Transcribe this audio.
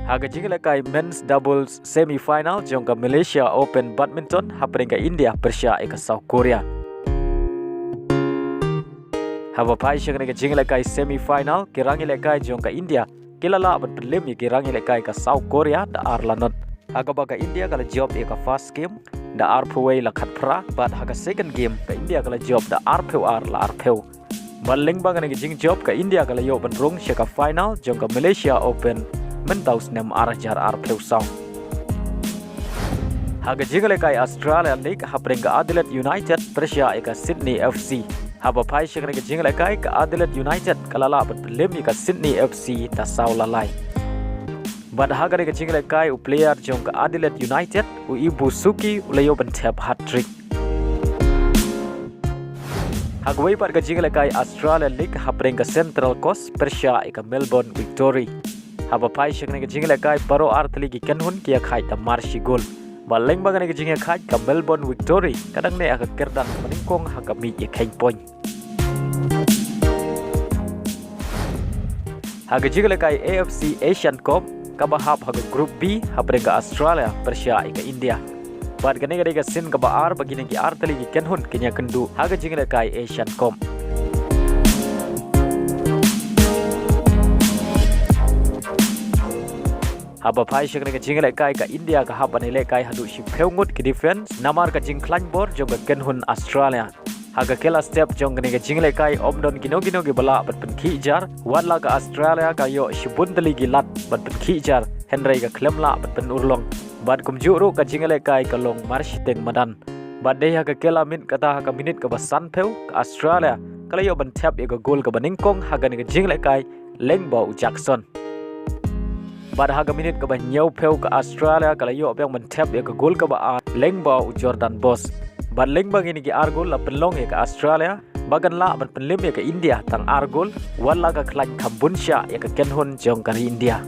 Haga Rangialehkai men's doubles semi-final jongka Malaysia Open Badminton happening ke India Persia ke South Korea. Haba pai shangane ke Rangialehkai semi-final ke Rangialehkai jongka India Kylla la berpelim ke Rangialehkai ke South Korea da arlanot. Haga baga India kala job ke first game da arpeway la khat pra but haga second game ke India kala job da arpew la arpew. Maling bangane ke jing job ke India kala yo ban Rung ke final jongka Malaysia Open Mentaus nem arjar arpew sound. Haga Rangialehkai Australia League hapring ke Adelaide United Persia ke Sydney FC. Haba pai shangane ke Rangialehkai ke Adelaide United kalala berpelim ke Sydney FC da sau lalai. Bad haga ke Rangialehkai u player jong ke Adelaide United u Ibu Suki ulayo bentep hat-trick. Haga wei pat ke Rangialehkai Australia League hapring ke Central Coast Persia ke Melbourne Victory. Haba pai shangane ke Rangialehkai paro artli ki kenhun kia khai ta marshi gol. Baleng bagane ke Rangialehkai ke Melbourne Victory kadang ne aka kerdan meningkong haga mi ye kain point. Haga Rangialehkai AFC Asian Cup kabahap haga Group B hapring ke Australia Persia ke India. Bad gane ke sin ke baar bagine ki artli ki kenhun kenya kendu haga Rangialehkai Asian Cup. Haba pai shangane ke Rangialehkai ke India ke Rangialehkai Haduh si Ngut ke defense namar ke jing klangbor jong ke kenhun Australia. Haga Kylla step jong ke Rangialehkai omdon gino ke bala bat penki jar wadla ke Australia ka yo si bundeli gilat bat penki jar Henry ke klemla bat pen urlong bad kumjuru ke Rangialehkai ke long marsh teng madan bad deh haga Kylla min kata haga minit ke basan peu ke Australia kala yo ban tap ke gol ke baningkong haga ke Rangialehkai lengbau Jackson. Bad haga minit ke banyau peu ke Australia kala yo yang mentap ke gol ke ba lengbau Jordan Boss. Bad lengbang ini ke argol la penlong ke Australia bagan la ban penlim ke India tang argol wala ke klan Kambunsha ke kenhun jong kari India.